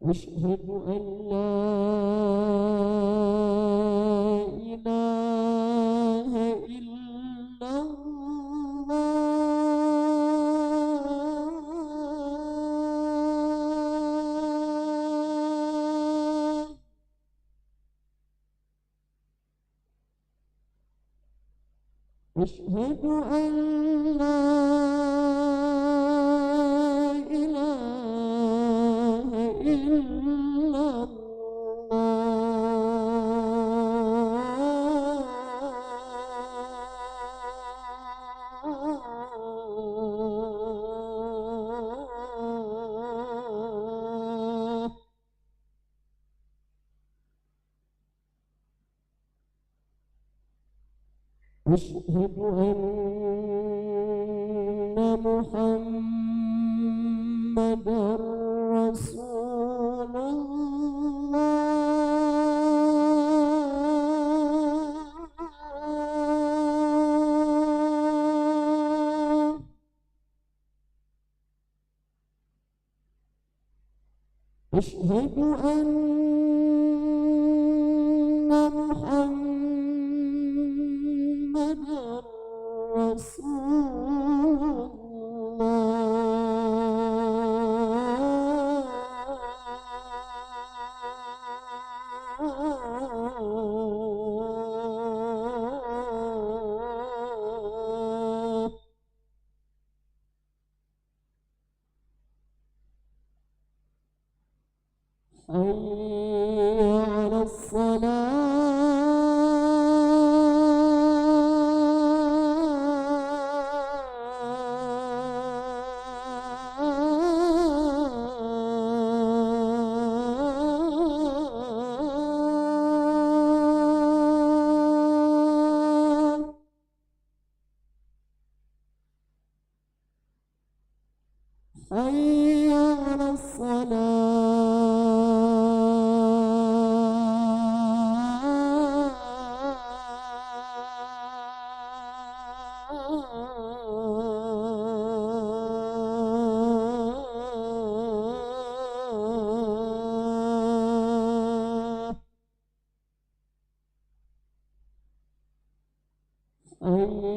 أشهد أن لا إله إلا الله. أشهد أن لا إله إلا الله. أشهد أن محمدًا رسول الله. أشهد أن محمدًا رسول الله. حي على الصلاة. حي على الصلاة. حي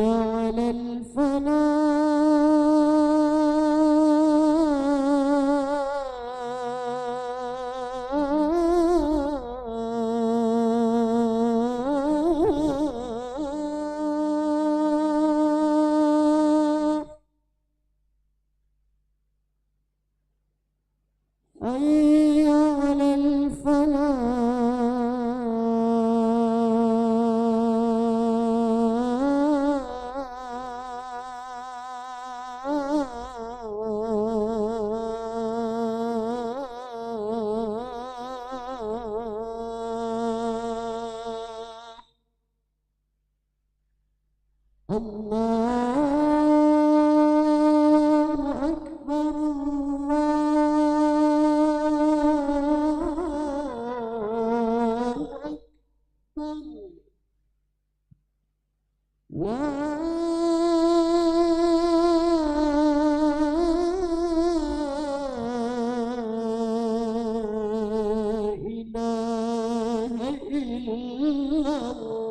على الفلاح. حي على الفلاح. الله أكبر. الله أكبر. لا إله إلا الله.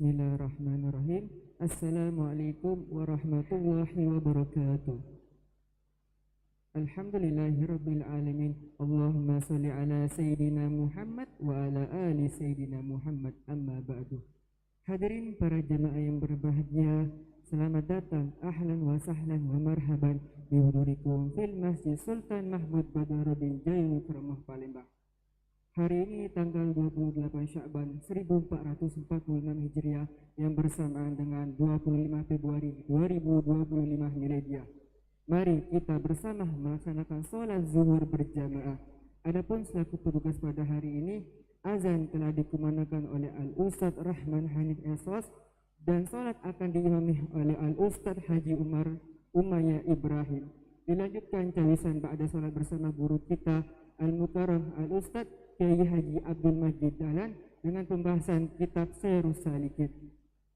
Bismillahirrahmanirrahim. Assalamualaikum warahmatullahi wabarakatuh. Alhamdulillahirabbil alamin. Allahumma shalli ala sayyidina Muhammad wa ala ali sayyidina Muhammad, amma ba'du. Hadirin para jemaah yang berbahagia, selamat datang, ahlan wa sahlan wa marhaban bi hudurikum fil Masjid Sultan Mahmud Badaruddin Jayawikrama Palembang. Hari ini tanggal 28 Sya'ban 1446 Hijriah yang bersamaan dengan 25 Februari 2025 Miladiah. Mari kita bersama melaksanakan sholat zuhur berjamaah. Adapun selaku petugas pada hari ini, azan telah dikumandangkan oleh Al-Ustadz Rahman Hanif Esos dan sholat akan diimami oleh Al-Ustadz Haji Umar Umayyah Ibrahim. Dilanjutkan cawisan ba'da sholat bersama guru kita Al-Mukarram Al-Ustadz Kiai Haji Abdul Majid Dahlan dengan pembahasan kitab Syairus Salikin.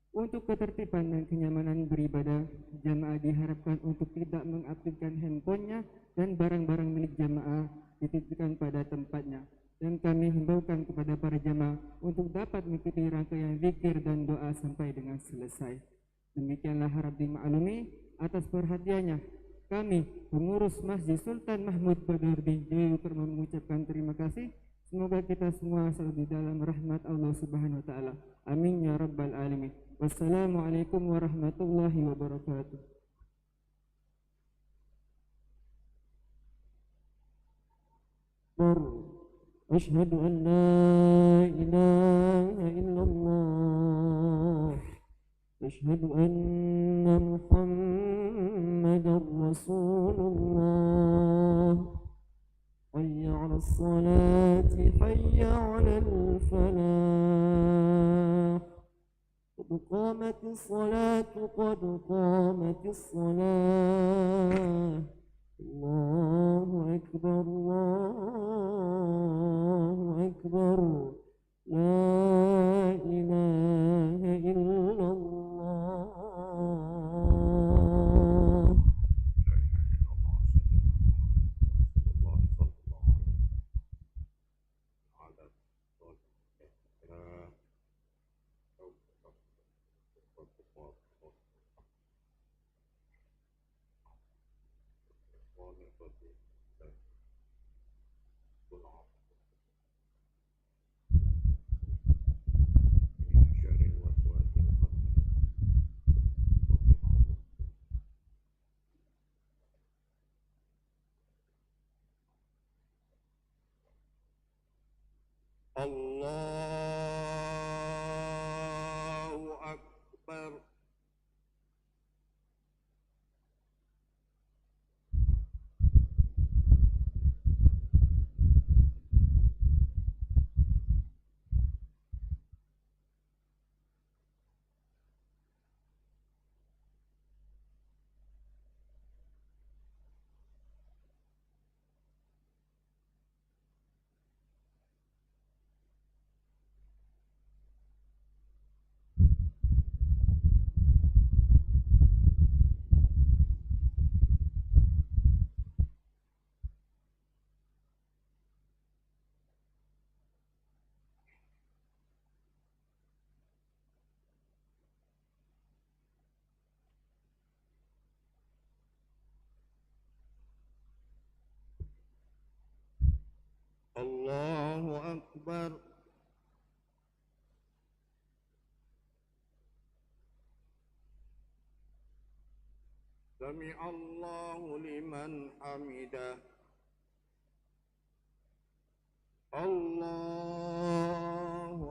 Untuk ketertiban dan kenyamanan beribadah, jamaah diharapkan untuk tidak mengaktifkan handphonenya dan barang-barang milik jamaah dititipkan pada tempatnya. Dan kami himbaukan kepada para jamaah untuk dapat mengikuti rangkaian zikir dan doa sampai dengan selesai. Demikianlah harap dimaklumi atas perhatiannya. Kami, pengurus Masjid Sultan Mahmud Badaruddin Jayawikrama mengucapkan terima kasih. Semoga kita semua selalu di dalam rahmat Allah Subhanahu wa taala. Amin ya rabbal alamin. Wassalamualaikum warahmatullahi wabarakatuh. Asyhadu an la ilaha illallah. Asyhadu anna Muhammadar Rasulullah. حي على الصلاة حي على الفلاح قد قامت الصلاة قد قامت الصلاة الله أكبر الله أكبر لا إله إلا الله. Allahu Akbar. Allahu Akbar. Sami Allahu liman hamidah. Allahu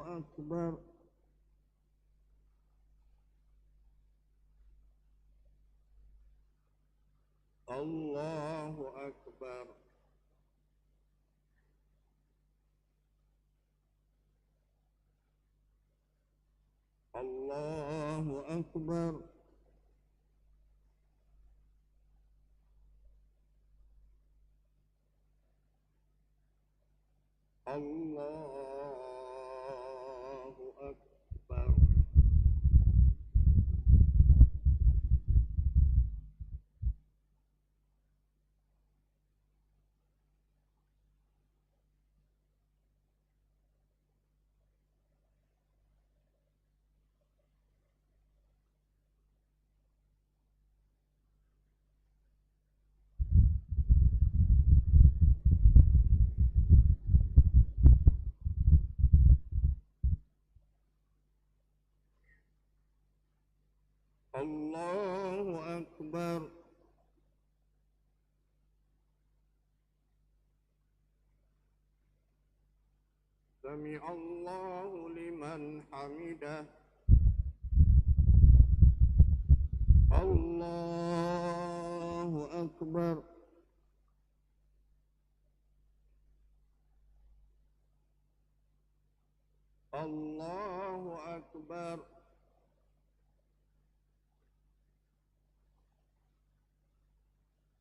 Akbar. Allahu Akbar. Allahu Akbar. Allahu Akbar. الله أكبر. سمع الله لمن حمده. الله أكبر. الله أكبر.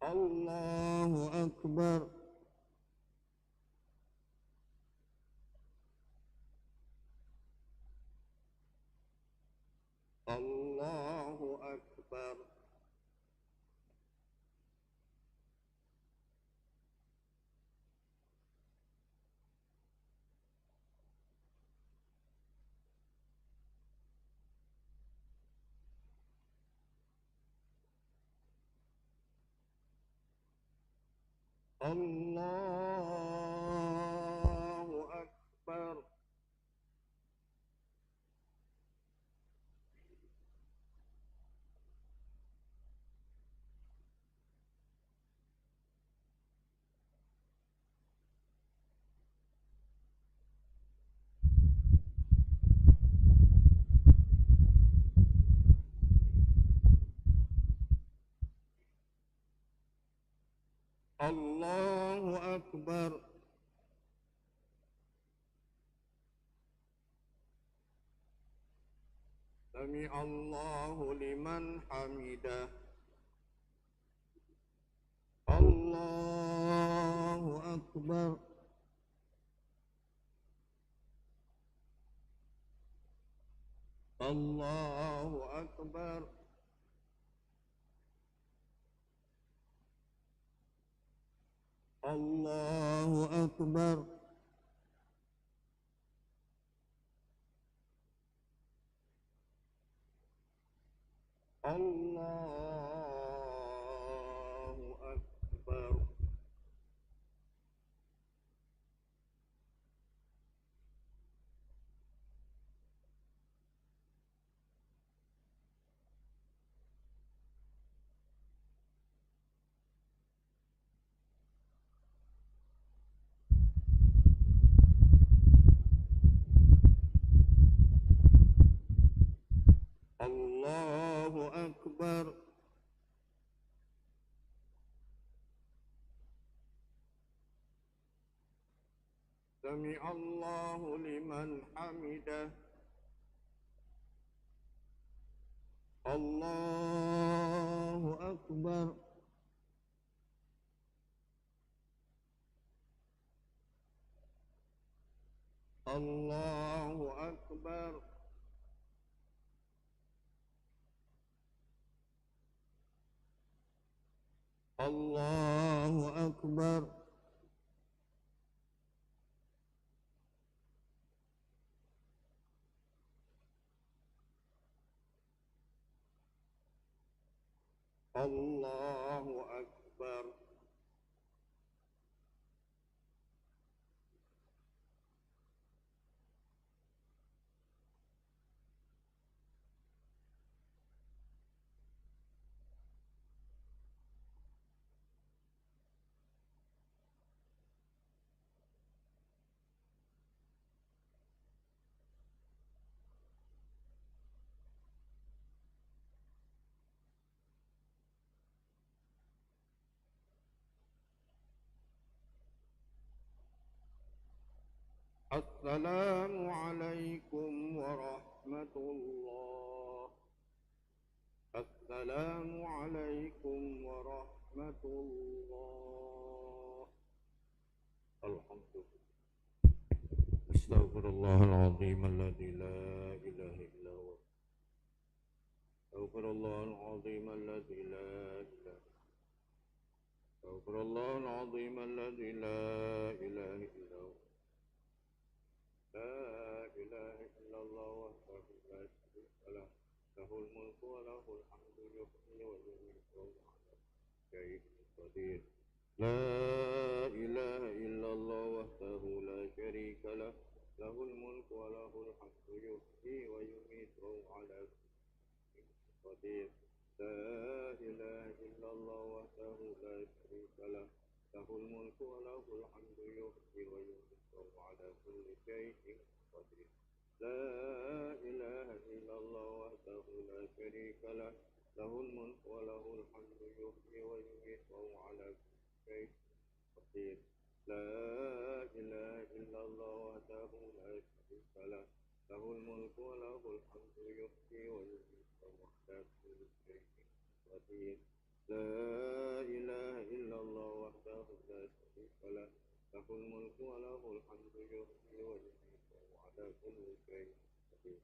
الله أكبر. الله أكبر. الله أكبر. الله أكبر. سمع الله لمن حمده. الله أكبر. الله أكبر. الله أكبر. الله أكبر. الله أكبر. سمع الله لمن حمده. الله أكبر. الله أكبر. الله أكبر. الله أكبر. السلام عليكم ورحمة الله. السلام عليكم ورحمة الله. الحمد لله. أستغفر الله العظيم الذي لا إله إلا هو. أستغفر الله العظيم الذي لا إله. أستغفر الله العظيم الذي لا إله إلا هو. لا إله إلا الله وحده لا شريك له. له الملك وله الحمد يحيي ويميت وهو على كل شيء قدير. لا إله إلا الله وحده لا شريك له. له الملك وله الحمد يحيي ويميت وهو على كل شيء قدير لا إله إلا الله وحده لا شريك له له الملك وله الحمد يحيي ويميت وهو على كل شيء قدير لا إله إلا الله وحده لا شريك له له الملك وله الحمد يحيي ويميت وهو على كل شيء قدير لا إله إلا الله وحده لا شريك له له الملك وله الحمد يحيي ويميت وهو على كل شيء قدير لا إله إلا الله وحده لا شريك له له الملك وله الحمد يحيي ويميت وهو على كل شيء قدير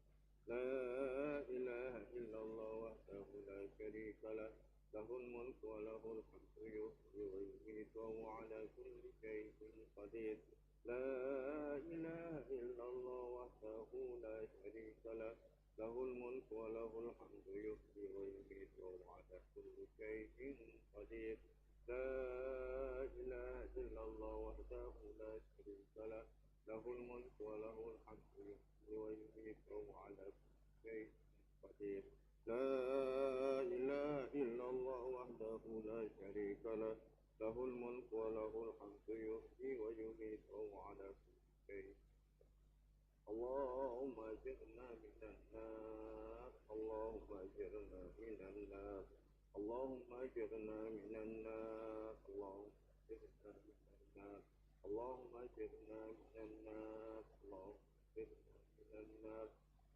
لا إله إلا الله وحده لا شريك له له الملك وله الحمد يحيي ويميت وهو على كل شيء قدير لا إله إلا الله وحده لا شريك له له الملك وله الحمد يحيي ويميت وهو على كل شيء قدير لا إله إلا الله وحده لا شريك له له الملك وله الحمد يحيي ويميت وهو على كل شيء قدير لا إله إلا الله وحده لا شريك له له الملك وله الحمد يحيي ويميت وهو على كل شيء اللهم أجرنا من النار اللهم أجرنا من النار اللهم أجرنا من النار اللهم أجرنا من النار اللهم أجرنا من النار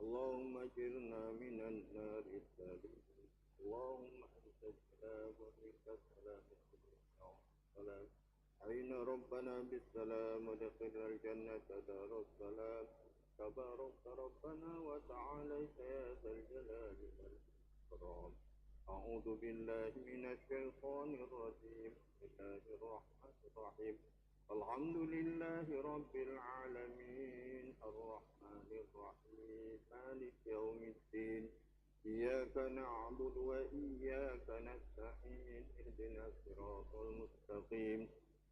اللهم أجرنا من النار السالمين اللهم أنت السلام ومنك السلام السلام أعين ربنا بالسلام ودخلنا الجنة دار السلام تبارك ربنا وتعاليت يا ذا الجلال والإكرام أعوذ بالله من الشيطان الرجيم بسم الله الرحمن الرحيم الحمد لله رب العالمين الرحمن الرحيم مالك يوم الدين إياك نعبد وإياك نستعين اهدنا الصراط المستقيم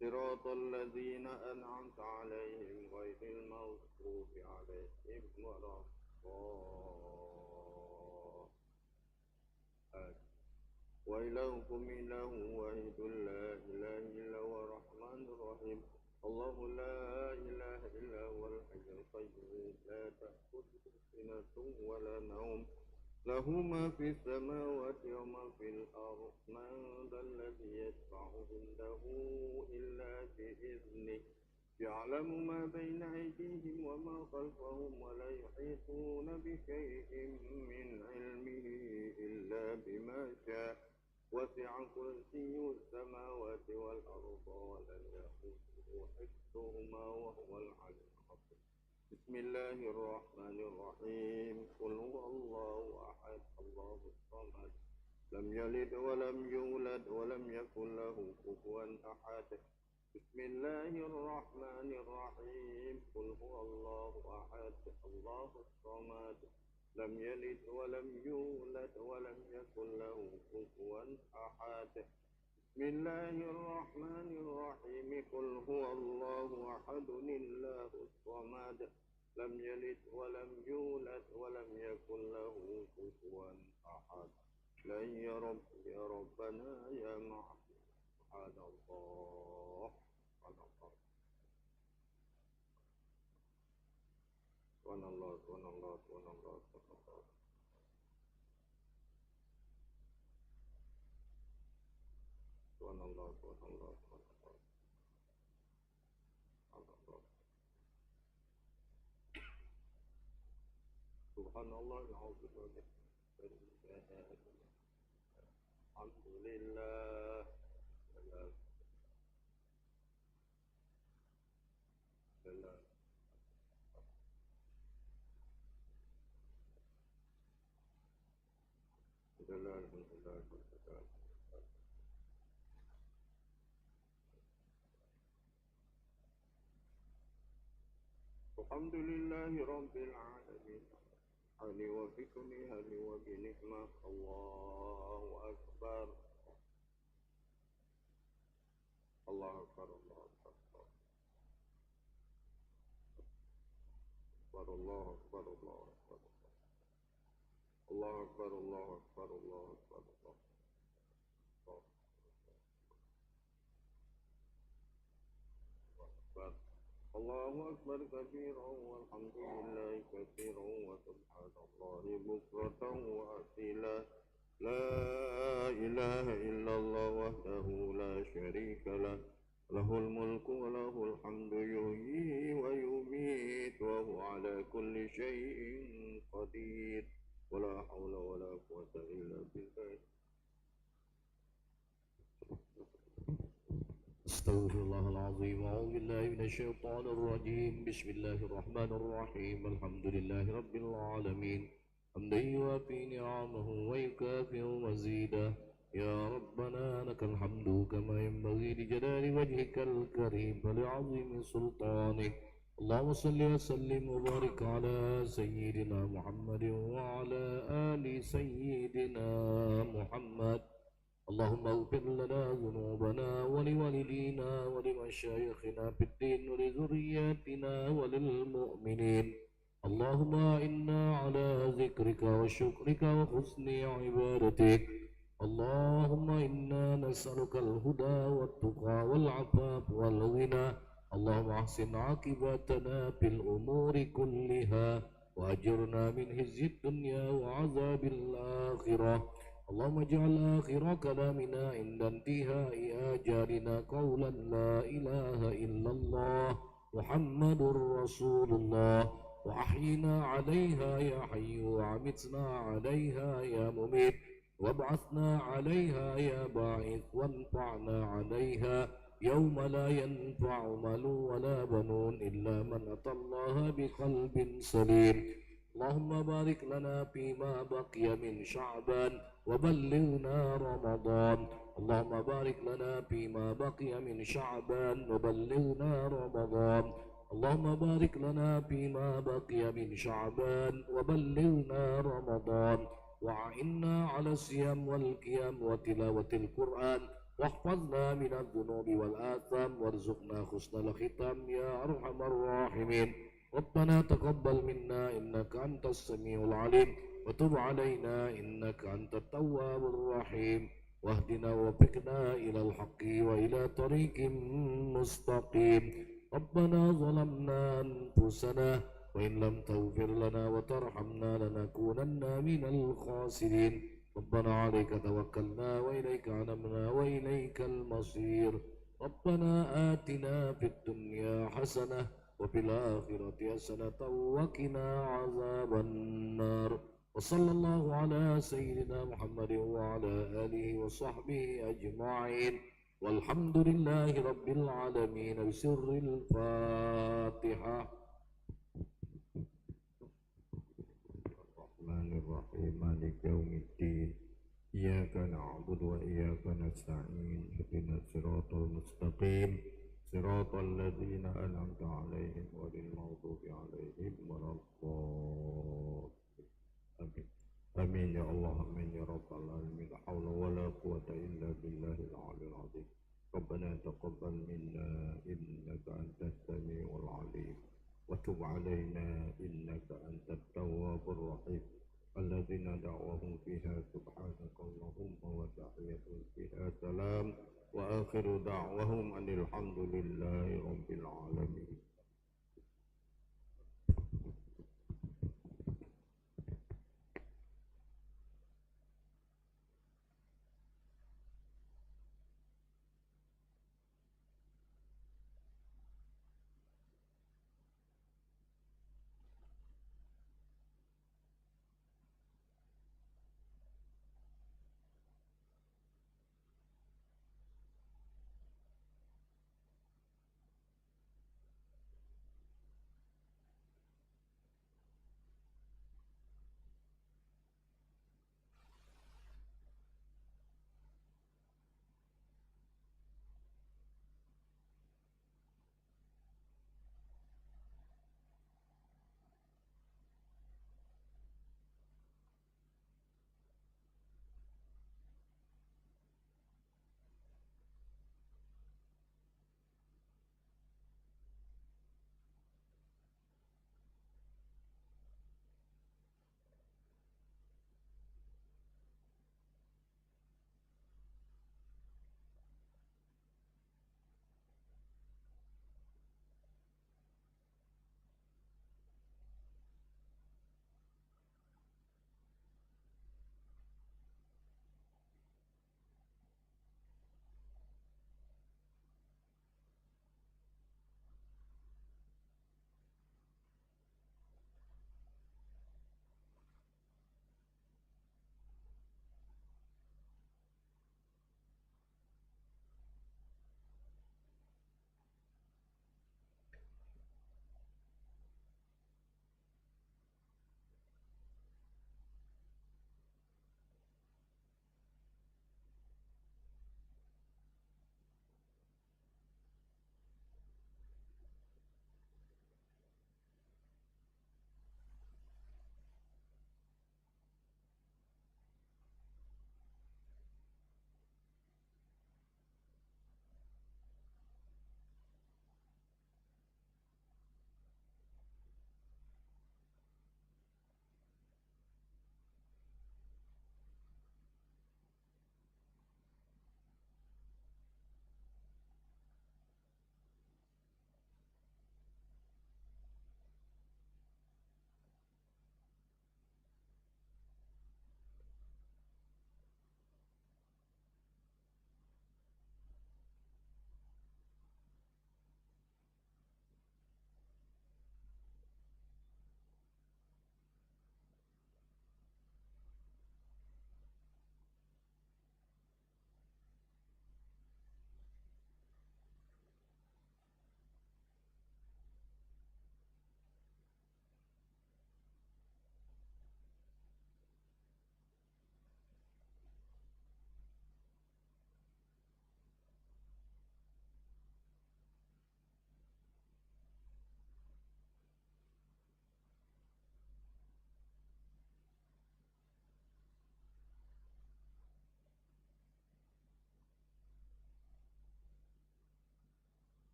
صراط الذين أنعمت عليهم غير المغضوب عليهم ولا الضالين وإلهكم إله واحد لا إله إلا هو الرحمن الرحيم الله لا إله إلا هو الحي القيوم لا تأخذه سنة ولا نوم له ما في السماوات وما في الأرض من ذا الذي يشفع عنده إلا بإذنه يعلم ما بين أيديهم وما خلفهم ولا يحيطون بشيء من علمه إلا بما شاء وسع كرسيه السماوات والأرض ولن يئوده حفظهما وهو العلي العظيم بسم الله الرحمن الرحيم قل هو الله أحد الله الصمد لم يلد ولم يولد ولم يكن له كفوا أحد بسم الله الرحمن الرحيم قل هو الله أحد الله الصمد لم يلد ولم يولد ولم يكن له كفوا أحد بسم الله الرحمن الرحيم قل هو الله أحد الله الصمد لم يلد ولم يولد ولم يكن له كفوا أحد لا يا رب يا ربنا يا معبود سبحان الله سبحان الله سبحان الله سبحان الله سبحان الله سبحان الله سبحان الله سبحان الله سبحان الله سبحان الله العظيم الحمد لله الحمد لله رب العالمين هل وبكم هل وبنعمة الله أكبر الله أكبر الله أكبر الله أكبر الله أكبر الله أكبر الله أكبر الله أكبر الله أكبر الله أكبر كبيرا والحمد لله كثيرا وسبحان الله بكرة وأصيلا لا إله إلا الله وحده لا شريك له له الملك وله الحمد يحيي ويميت وهو على كل شيء قدير ولا حول ولا قوة إلا بالله استغفر الله العظيم أعوذ بالله من الشيطان الرجيم بسم الله الرحمن الرحيم الحمد لله رب العالمين حمدا يوافي نعمه ويكافئ مزيدا يا ربنا لك الحمد كما ينبغي لجلال وجهك الكريم ولعظيم سلطانك اللهم صل وسلم وبارك على سيدنا محمد وعلى آل سيدنا محمد اللهم اغفر لنا ذنوبنا ولوالدينا ولمشايخنا في الدين ولذرياتنا وللمؤمنين اللهم إنا على ذكرك وشكرك وحسن عبادتك اللهم إنا نسألك الهدى والتقى والعفاف والغنى اللهم أحسن عاقبتنا في الأمور كلها وأجرنا من خزي الدنيا وعذاب الآخرة اللهم اجعل آخر كلامنا عند انتهاء آجالنا قولا لا إله إلا الله محمد رسول الله وأحينا عليها يا حي وأمتنا عليها يا مميت وابعثنا عليها يا باعث وانفعنا عليها يوم لا ينفع مال ولا بنون إلا من أتى الله بقلب سليم اللهم بارك لنا فيما بقي من شعبان وبلغنا رمضان اللهم بارك لنا فيما بقي من شعبان وبلغنا رمضان اللهم بارك لنا فيما بقي من شعبان وبلغنا رمضان وأعنا على الصيام والقيام وتلاوة القرآن واحفظنا من الذنوب والآثام وارزقنا حسن الختام يا أرحم الراحمين ربنا تقبل منا إنك أنت السميع العليم وتب علينا إنك أنت التواب الرحيم واهدنا وفقنا إلى الحق وإلى طريق مستقيم ربنا ظلمنا أنفسنا وإن لم تغفر لنا وترحمنا لنكونن من الخاسرين ربنا عليك توكلنا وإليك عنبنا وإليك المصير ربنا آتنا في الدنيا حسنة وفي الآخرة حسنة وقنا عذاب النار وصلى الله على سيدنا محمد وعلى آله وصحبه أجمعين والحمد لله رب العالمين بسر الفاتحة الرحمن الرحيم مالك يوم الدين إياك نعبد وإياك نستعين اهدنا الصراط المستقيم صراط الذين أنعمت عليهم غير المغضوب عليهم ولا الضالين آمين آمين يا الله آمين يا رب العالمين لا حول ولا قوة إلا بالله العلي العظيم ربنا تقبل منا إنك أنت السميع العليم وتب علينا إنك أنت التواب الرحيم الذين دعوهم فيها سبحانك اللهم وتحيتهم فيها سلام وآخر دعوهم أن الحمد لله رب العالمين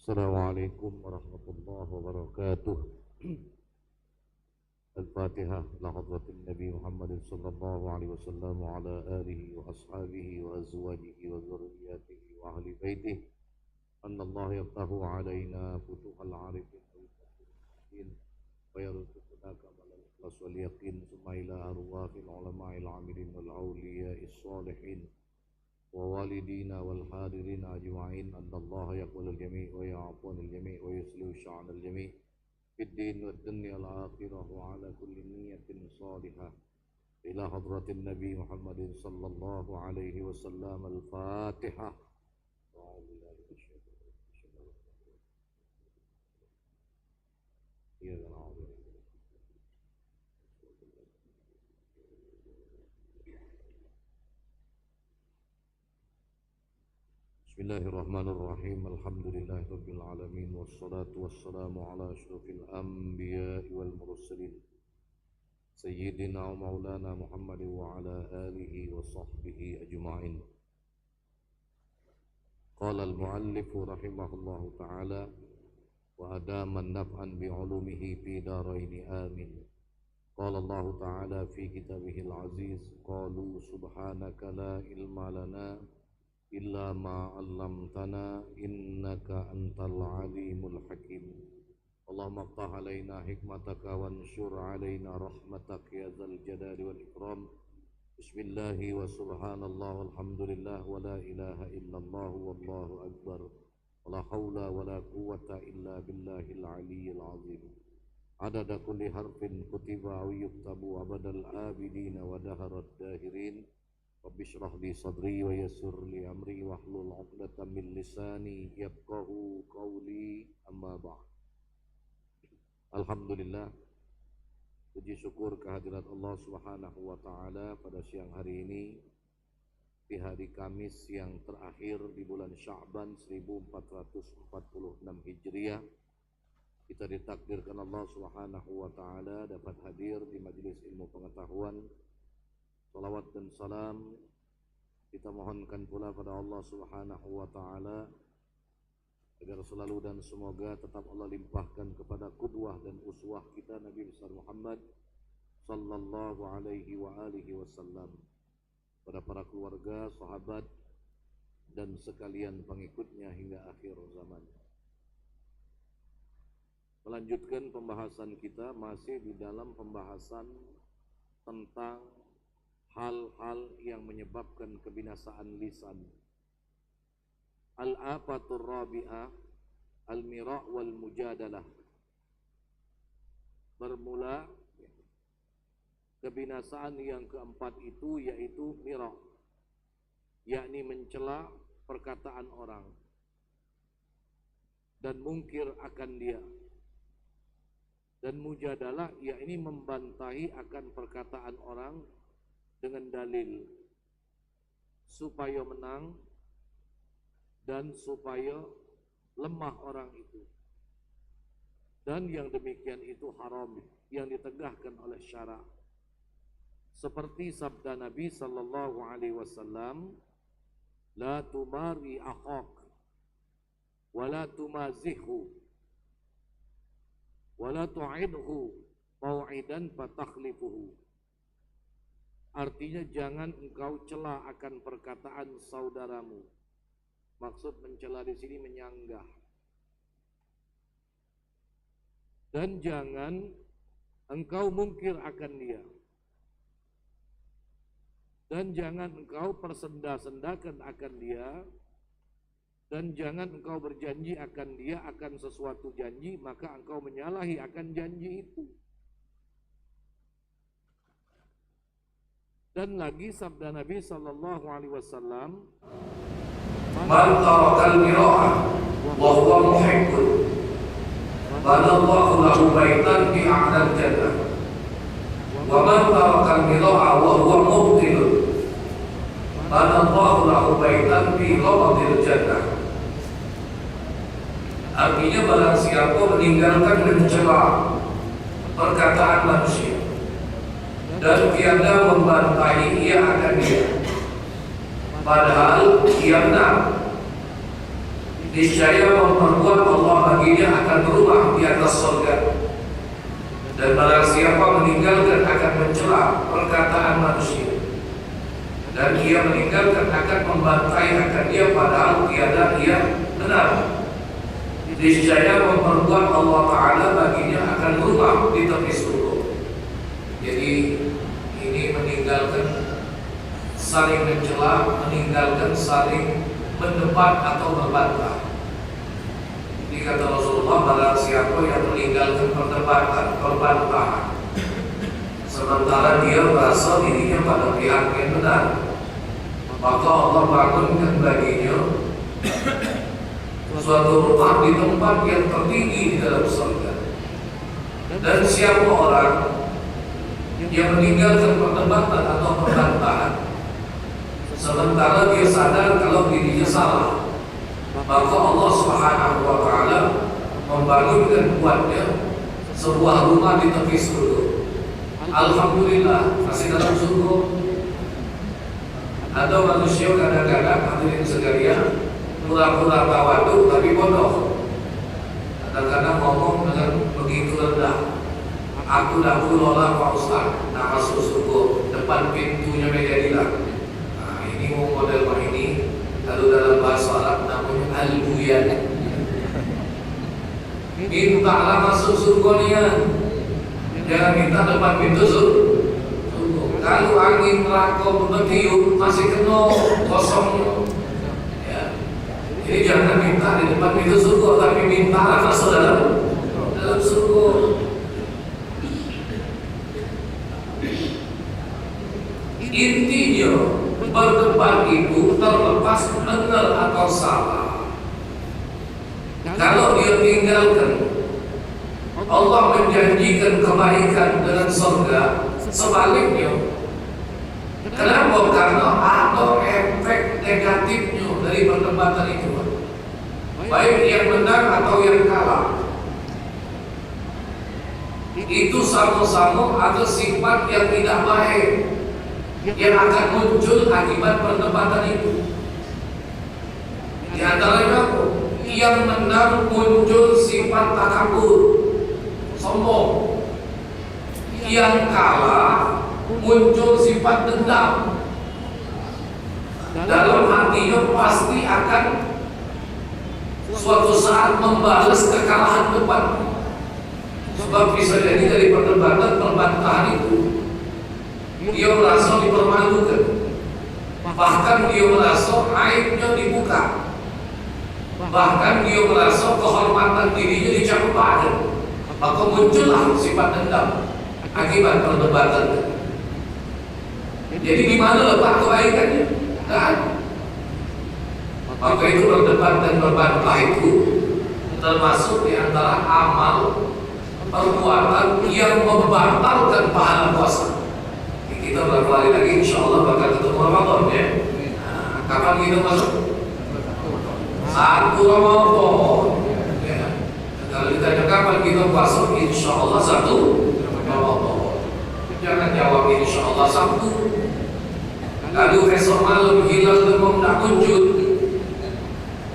Assalamualaikum warahmatullahi wabarakatuh. Al-Fatihah ila hadratin Nabi Muhammad sallallahu alaihi wasallam wa ala alihi wa ashabihi wa azwajihi wa dzurriyyatihi wa ahli baitihi. Anna Allah yaftahu alaina futuhal arifin wa yarzuquna kamalal ikhlas wal yaqin summa ila arwahil ulama'il amilin wal awliya'is salihin ووالدينا والحاضرين أجمعين أن الله يقبل الجميع ويعفو عن الجميع ويصلح شأن الجميع في الدين والدنيا والآخرة وعلى كل نية صالحة إلى حضرة النبي محمد صلى الله عليه وسلم. الفاتحة. Bismillahirrahmanirrahim. Alhamdulillahi rabbil alamin wassalatu wassalamu ala asyrafil anbiya'i wal mursalin sayyidina wa maulana Muhammad wa ala alihi wa sahbihi ajma'in. Qala al-muallif rahimahullahu ta'ala wa adaman naf'an bi 'ulumihi fi daraini amin. Qala Allah ta'ala fi kitabihil aziz qalu subhanaka la ilma lana illa ma 'allamtana innaka antal alimul hakim. Allahumma iftah alaina hikmataka wanshur alaina rahmataka ya dzal jalali wal ikram. Bismillah wa subhanallah walhamdulillah wa la ilaha illallah wallahu akbar. Wala haula wala quwwata illa billahil aliyyil azim. Adada kulli harfin kutiba wa yuktabu abadal abidin wa daharat dahirin. Rabbi shrah li sadri wa yassir li amri wahlul 'uqdatam min lisani yafqahu qawli, amma ba'd. Alhamdulillah, puji syukur kehadirat Allah Subhanahu wa taala pada siang hari ini di hari Kamis yang terakhir di bulan Sya'ban 1446 Hijriah. Kita ditakdirkan Allah Subhanahu wa taala dapat hadir di majelis ilmu pengetahuan. Salawat dan salam kita mohonkan pula pada Allah Subhanahu wa ta'ala agar selalu dan semoga tetap Allah limpahkan kepada qudwah dan uswah kita Nabi besar Muhammad sallallahu alaihi wa alihi wasallam, pada para keluarga, sahabat dan sekalian pengikutnya hingga akhir zaman. Melanjutkan pembahasan kita masih di dalam pembahasan tentang hal-hal yang menyebabkan kebinasaan lisan. Al-afatur rabi'ah al-mira' wal mujadalah. Bermula kebinasaan yang keempat itu yaitu mira', yakni mencela perkataan orang dan mungkir akan dia. Dan mujadalah yakni membantahi akan perkataan orang dengan dalil supaya menang dan supaya lemah orang itu. Dan yang demikian itu haram, yang ditegahkan oleh syara. Seperti sabda Nabi sallallahu alaihi wasallam, la tumari akhak wa la tumazihu wa la tu'idhu mau'idan fatakhlifuhu. Artinya jangan engkau cela akan perkataan saudaramu. Maksud mencela di sini menyanggah. Dan jangan engkau mungkir akan dia. Dan jangan engkau persenda-sendakan akan dia. Dan jangan engkau berjanji akan dia akan sesuatu janji, maka engkau menyalahi akan janji itu. Dan lagi sabda Nabi sallallahu alaihi wasallam, man tarakal mira'a wa huwa muhibbun banallahu lahu baitan fi a'lal jannah wa man tarakal mira'a wa huwa mubtilun banallahu lahu baitan fi ghadil jannah. Artinya barang siapa meninggalkan mencela perkataan manusia dan tiada membantahi ia akan dia, padahal ia benar, niscaya memperbuat Allah akan berumah di atas surga. Dan barang siapa meninggalkan akan mencela perkataan manusia, dan ia meninggalkan akan membantai akan dia padahal tiada ia benar, niscaya memperbuat Allah Ta'ala baginya akan rumah di tepi surga. Jadi ini meninggalkan saling mencela, meninggalkan saling mendebat atau berbantah. Jadi kata Rasulullah, barang siapa yang meninggalkan perdebatan, perbantahan, sementara dia merasa dirinya pada pihak yang benar, maka Allah bangunkan baginya suatu rumah di tempat yang tertinggi di dalam surga. Dan siapa orang yang meninggalkan perdebatan atau perbantahan, sementara dia sadar kalau dirinya salah, maka Allah Subhanahu wa Ta'ala membangunkan buatnya sebuah rumah di tepi surga. Alhamdulillah, masih dalam surga. Ada manusia kadang-kadang hadirin sekalian pura-pura tawadu tapi bodoh. Kadang-kadang ngomong dengan begitu rendah. Aku dah lola Pak Ustaz, nak masuk surga, depan pintunya Megadila. Nah, ini mau model ini. Kalau dalam bahasa Arab namanya al-buyan. Mintalah masuk surga nian. Jangan minta depan pintu surga. Kalau angin neraka bertiup masih kena kosong. Ya. Jadi jangan minta di depan pintu surga, tapi mintalah masuk dalam surga. Intinya berdebat itu terlepas benar atau salah. Kalau dia tinggalkan, Allah menjanjikan kebaikan dengan surga. Sebaliknya, kenapa? Karena ada efek negatifnya dari perdebatan itu, baik yang menang atau yang kalah. Itu sama-sama ada sifat yang tidak baik yang akan muncul akibat perdebatan itu. Di antaranya yang menang muncul sifat takabur, sombong. Yang kalah muncul sifat dendam. Dalam hatinya pasti akan suatu saat membalas kekalahan depan. Sebab bisa jadi dari perdebatan perbantahan itu dia merasa dipermalukan, bahkan dia merasa aibnya dibuka, bahkan dia merasa kehormatan dirinya dicampakkan. Maka muncullah sifat dendam akibat perdebatan. Jadi di mana letak kebaikannya? Kan? Maka itu berdebat dan berbantah itu termasuk di antara amal perbuatan yang membatalkan pahala puasa. Kita beberapa hari lagi insya Allah bakal ketemu Ramadan ya. Nah, kapan kita masuk? 1 Ramadan ya. Kalau ditanya kapan kita puasa, insya Allah 1 Ramadan. Jangan jawab insya Allah Sabtu. Lalu esok malam hilal demam tak muncul,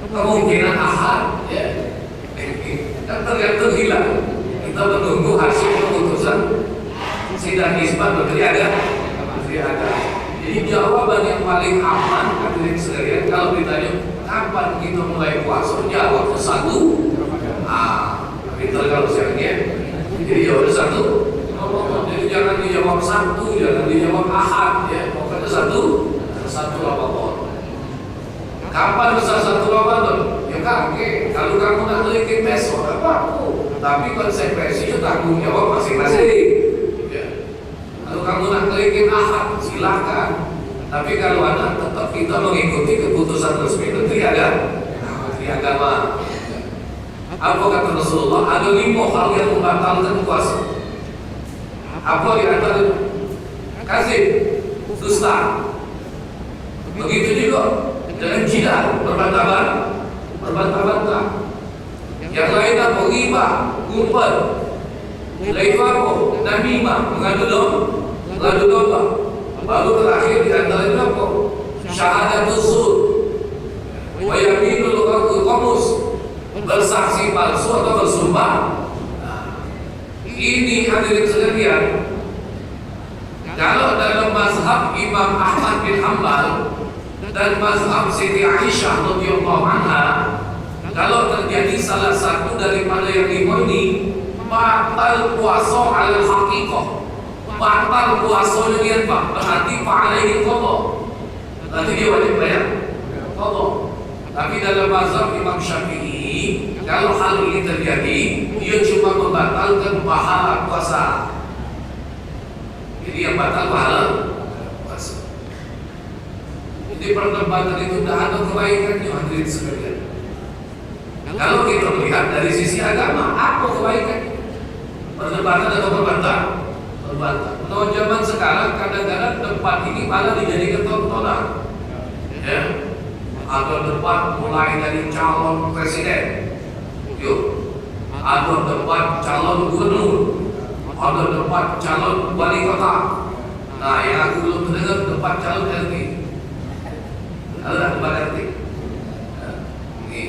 kemungkinan Ahad ya. Dan tergantung hilang. Kita menunggu hasil keputusan sidang isbat ada. Jadi jawaban yang paling aman hadirin sekalian, kalau ditanya kapan kita mulai puasa, jawab 1. Pintar kalau siangnya. Jadi jawab 1. Jadi jangan dijawab Sabtu, jangan dijawab Ahad ya. Pokoknya 1 Ramadan. Kapan bisa 1 Ramadan? Ya kakek, kalau kamu nak belikin besok apa-apa. Tapi konsekuensinya tanggung jawab masing-masing. Kalau kamu nak kelikin Ahad, silakan. Tapi kalau anak tetap kita mengikuti keputusan resmi Menteri Agama. Apa kata Rasulullah? Ada 5 hal yang membatalkan puasa. Apa di antara? Kazib, dusta. Begitu juga dengan jidat, berbantah-bantah. Yang lain apa? Ghibah, gumpal. Lain apa? Namimah, mengadu domba. Baru terakhir di antaranya apa? Syahadatus zur, wa yaminul qamus, bersaksi palsu atau bersumpah. Nah, ini hadirin sekalian, kalau dalam mazhab Imam Ahmad bin Hanbal dan mazhab Siti Aisyah radhiyallahu anha, kalau terjadi salah satu daripada yang lima ini, batal puasa ala haqiqah. Batal puasanya dia Pak, berarti fa'alaihi qadha. Berarti dia wajib bayar qadha. Tapi dalam mazhab Imam Syafi'i, kalau hal ini terjadi, dia cuma membatalkan pahala puasa. Jadi yang batal pahala puasa. Jadi perdebatan itu tidak ada kebaikannya hadirin sekalian. Kalau kita melihat dari sisi agama, apa kebaikannya? Perdebatan atau berbantah? Berbantah. Nah, zaman sekarang kadang-kadang debat ini malah dijadikan tontonan. Ya. Ada debat mulai dari calon presiden, yuk. Ada debat calon gubernur, ada debat calon wali kota. Nah, yang aku belum mendengar debat calon RT. Ada debat RT. Ini.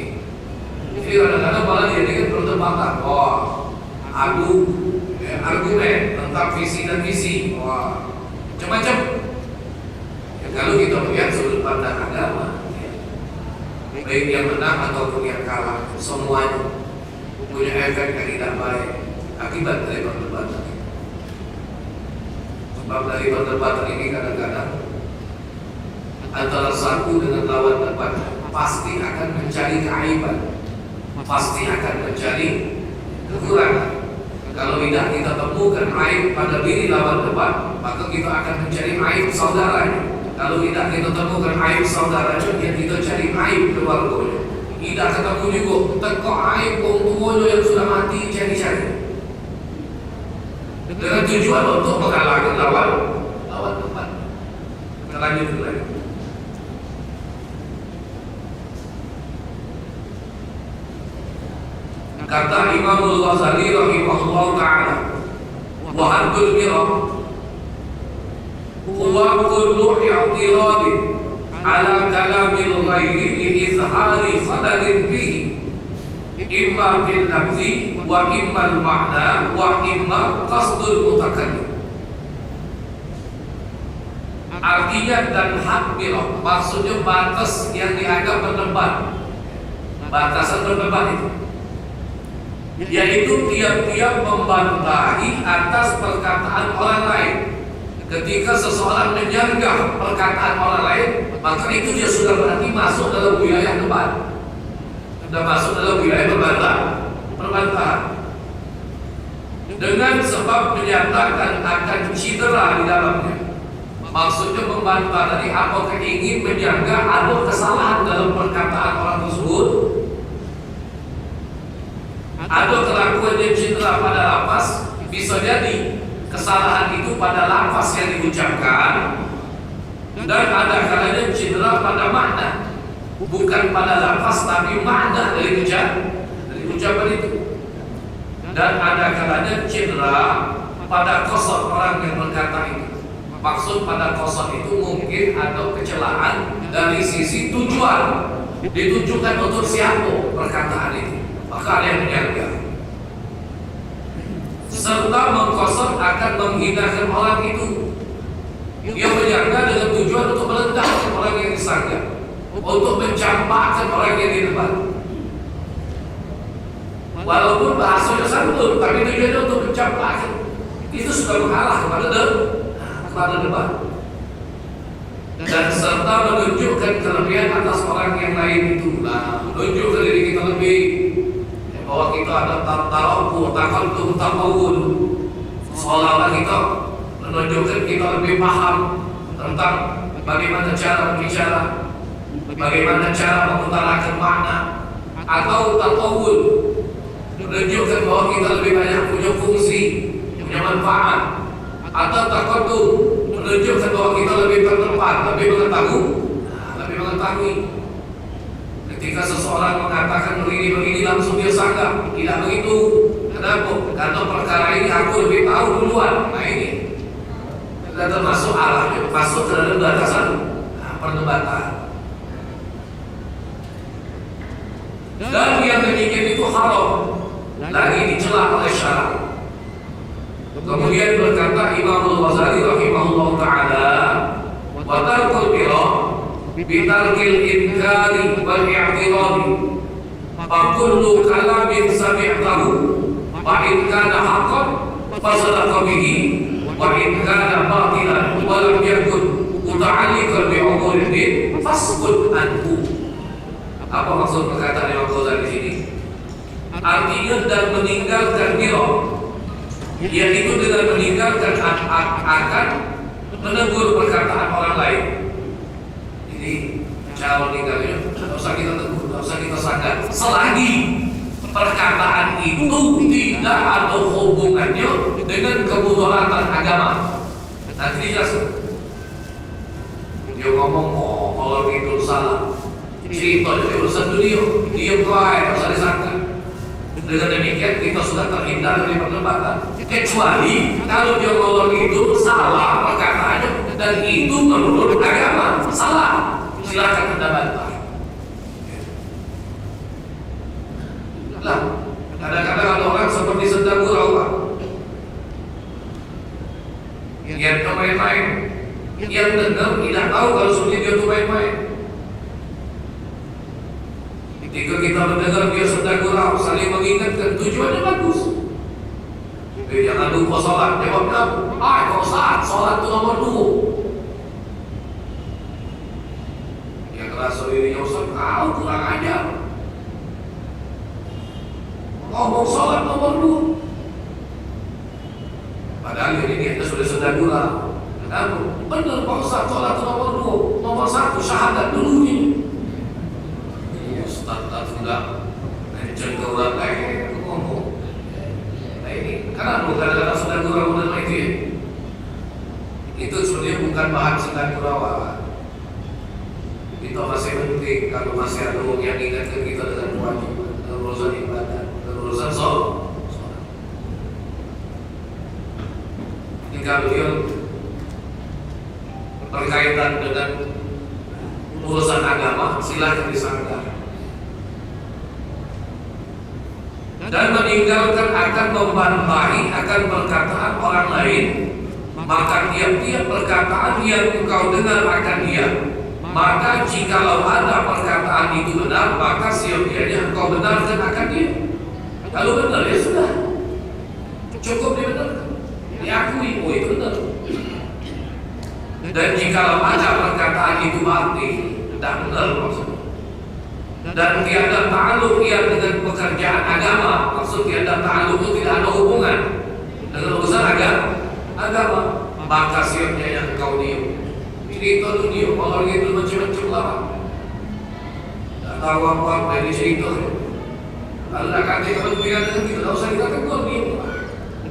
Jadi kadang-kadang malah dijadikan perdebatan. Oh, adu argumen tentang visi dan misi. Wah, macam-macam. Ya, kalau kita melihat sudut pandang agama, baik yang menang ataupun yang kalah, semuanya punya efek yang tidak baik akibat dari perdebatan ini. Sebab dari perdebatan ini kadang-kadang antara satu dengan lawan debat pasti akan mencari keaiban, pasti akan mencari kekurangan. Kalau tidak kita temukan aib pada diri lawan debat, maka kita akan mencari aib saudaranya. Kalau tidak kita temukan aib saudaranya, ya kita cari aib keluarganya. Tidak ketemu juga, teko aib orang tuanya yang sudah mati cari-cari. Dengan tujuan untuk mengalahkan lawan debat. Kita lanjut lagi. Kata Imam Al-Ghazali rahimahullah ta'ala, wa haddul mirah huwa kullu i'tiradin ala kalamil ghairi li izhari khalarin bihi imma bil lafzi wa imma al ma'na wa imma qasdul mutakallim. Artinya dan had mirah maksudnya batas yang dianggap berdebat, batasan berdebat itu, yaitu tiap-tiap membantahi atas perkataan orang lain. Ketika seseorang menyanggah perkataan orang lain, maka itu dia sudah berarti masuk dalam wilayah debat, sudah masuk dalam wilayah perbantahan. Dengan sebab menyatakan akan cedera di dalamnya. Maksudnya membantah tadi, apakah ingin menyanggah ada kesalahan dalam perkataan orang tersebut, ada kelakuan yang cedera pada lafaz. Bisa jadi kesalahan itu pada lafaz yang diucapkan, dan ada kalanya cedera pada makna, bukan pada lafaz tapi makna dari ucapan itu. Dan ada kalanya cedera pada qasad orang yang berkata itu. Maksud pada qasad itu mungkin ada kecelaan dari sisi tujuan, ditujukan untuk siapa perkataan itu, maka ada yang menyanggah. Serta mengqasad akan menghinakan orang itu. Dia menyanggah dengan tujuan untuk merendahkan orang yang disanggah, untuk mencampakkan orang yang didebat. Walaupun bahasanya santun, tapi tujuannya untuk mencampakkan. Itu sudah mengarah kepada debat. Dan serta menunjukkan kelebihan atas orang yang lain itu. Nah, menunjukkan diri kita lebih, bahwa kita ada tarawuh, takallum, taqawul. Seolah-olah kita menunjukkan kita lebih paham tentang bagaimana cara berbicara, bagaimana cara mengutarakan makna, atau taqawul, menunjukkan bahwa kita lebih banyak punya fungsi, punya manfaat, atau taqaddum, menunjukkan bahwa kita lebih terdepan, lebih mengetahui. Ketika seseorang mengatakan begini langsung dia sanggah, tidak begitu. Kenapa? Karena perkara ini aku lebih tahu duluan. Nah ini tidak termasuk arahnya, masuk ke dalam batasan perdebatan. dan yang demikian itu haram, lagi dicela oleh syarak. Kemudian berkata Imam Al-Ghazali rahimahullah ta'ala, wa tarkul bira bitarkil inkari wal i'tiradi fa kullu kalamin sami'tahu wa in kana haqqan fasadaqa bihi wa in kana batilan wa lam yakun muta'alliqan bi umuril din fasqut anhu. Apa maksud perkataan Imam Ghazali di sini? Artinya dan meninggalkan bira, yaitu dengan meninggalkan akan menegur perkataan orang lain. Jadi cara meninggalnya tidak usah kita tegur, tidak usah kita sadar, selagi perkataan itu tidak ada hubungannya dengan kemudaratan agama. Nanti dijelaskan. Dia ngomong, oh kalau itu salah, cerita dari urusan dunia, dia baik, usah disangka. Dengan demikian kita sudah terhindar dari perdebatan. Kecuali kalau dia ngomong itu salah perkataannya dan itu menurut agama salah, silakan Anda bantah. Lah, kadang-kadang ada orang seperti sedang gurau, Pak. Yang main-main, yang dengar tidak tahu kalau sebenarnya dia tuh main-main. Ketika kita mendengar dia sedang gurau, saling mengingatkan, tujuannya bagus. Jangan lupa sholat. Jawabnya, kok saat sholat itu nomor 2. Yang kerasa dirinya Ustaz, kau kurang ajar. Ngomong sholat nomor 2. Padahal ini kita sudah sedang gurau. Kenapa? Benar Pak Ustaz, sholat itu nomor 2. Nomor 1 syahadat dulu ini. Ustaz sudah kenceng ke orang lain ngomong. Nah ini karena kadang-kadang sedang gurau dan itu ya. Itu sebenarnya bukan bahan sedang gurau. Kita masih penting kalau masih ada orang yang ingatkan kita dengan kewajiban, dengan urusan ibadah, dengan urusan sholat. Ini kalau dia berkaitan dengan urusan agama, silahkan disadar. Dan meninggalkan akan membantahi akan perkataan orang lain, maka tiap-tiap perkataan yang engkau dengar akan dia, maka jikalau ada perkataan itu benar, maka siap-siapnya engkau benarkan akan dia. Kalau benar ya sudah, cukup dibenarkan, diakui, oh itu benar. Dan jikalau ada perkataan itu berarti tidak benar maksudnya, dan tiada ta'alluq ia dengan pekerjaan agama, maksud tiada ta'alluq itu tidak ada hubungan dengan urusan agama, maka siapnya yang engkau diam. Ini itu dunia, kalau itu macam-macam lah, tak tahu apa-apa dari cerita. Kalau nak kata kepentingan dengan kita, tak usah kita tegur diam.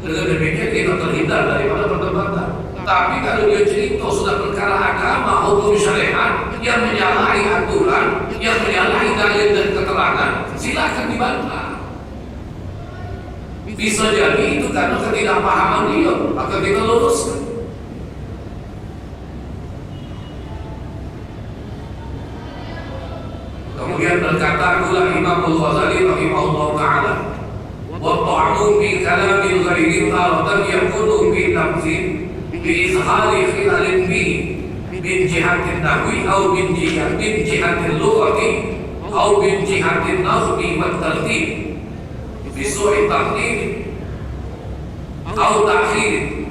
Dengan demikian kita terhindar daripada perdebatan. Tapi kalau dia cerita sudah perkara agama, hukum syariat yang menyalahi aturan, yang menyalahi dalil dan keterangan, silakan dibantah. Bisa jadi itu karena ketidakpahaman dia, maka kita luruskan. Kemudian berkata pula Imam Al-Ghazali rahimahullah ta'ala, wa ta'nu fi kalamil ghairi taratan yakunu fi nafsin bi-izhari khilalin fihi min jihatin nahwi au min jihatin lughati au min jihatin nazmi wa tartib bisu'i taqdim au ta'khir,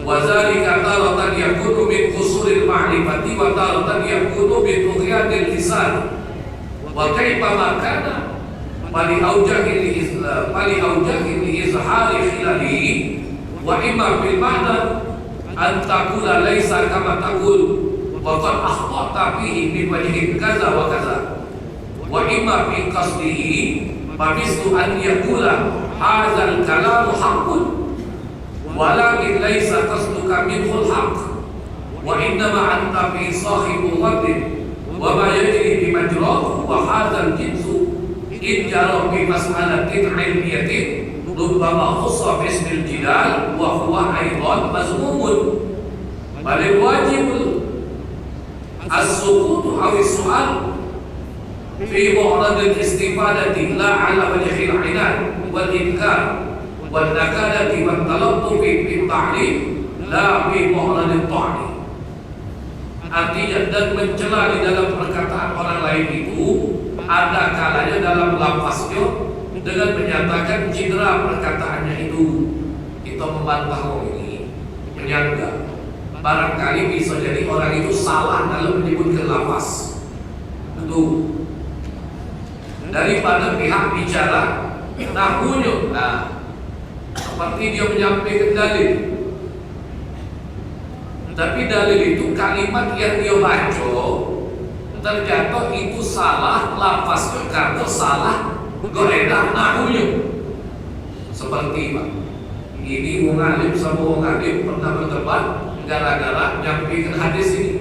wa zalika taratan yakunu min qusuril ma'rifati wa taratan yakunu min tughyanil lisan wa kaifa ma kana fali aujahil izhari khilalihi wa imma bil ma'na an taqula laisa kama taqul wa qad akhtata fihi min wajhin kaza wa kaza, wa imma fi qasdihi fa mislu an yaqula hadzal kalamu haqqun walakin laisa qasduka minhu al-haqq wa innama anta fi sahibu wadin wa ma yajri bi majrahu wa hadzal jinsu in jara bi mas'alatin ilmiyatin rubbama khussa fi ismil jidal wa huwa aidan mazmumun, bal wajib as-sukut aw as-su'al fi mu'radil istifadati la ala wajhil inad wal inkar wal nakadati wat talattufi fi ta'lim la fi mu'radil ta'lim. Artinya dan mencela di dalam perkataan orang lain itu ada kalanya dalam lafaznya dengan menyatakan cedera perkataannya itu membantah orang ini, menyanggah. Barangkali bisa jadi orang itu salah dalam menyebutkan lafaz itu daripada pihak bicara nahunya. Nah, seperti dia menyampaikan dalil, tapi dalil itu kalimat yang dia baca ternyata itu salah lafaznya karena salah goredah nahunya. Seperti Pak, ini orang alim sama orang alim pernah berdebat gara-gara nyampaikan hadis ini,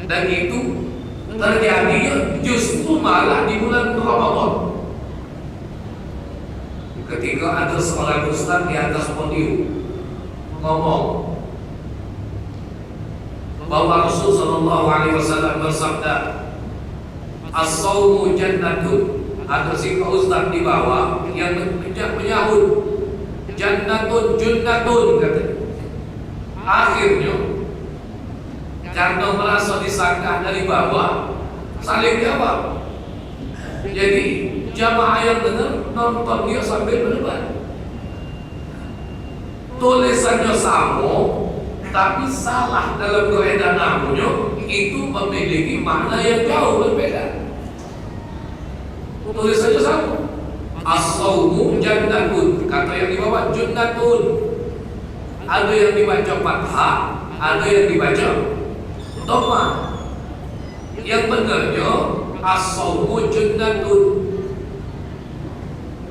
dan itu terjadi justru malah di bulan Ramadan ketika ada seorang ustaz di atas podium ngomong bahwa Rasul sallallahu alaihi wasallam bersabda, as-shaumu jannatun. Ada si ustaz di bawah yang menyahut jannatun junnatun katanya. Akhirnya karena merasa disangka dari bawah saling jawab. Jadi jamaah yang dengar nonton dia sambil berdebat. Tulisannya sama tapi salah dalam kaidah nahwunya, itu memiliki makna yang jauh berbeda. Tulisannya sama. As-shaumu jannatun, kata yang di bawah junnatun. Ada yang dibaca fathah, ada yang dibaca dhamma. Yang benarnya as-shaumu junnatun.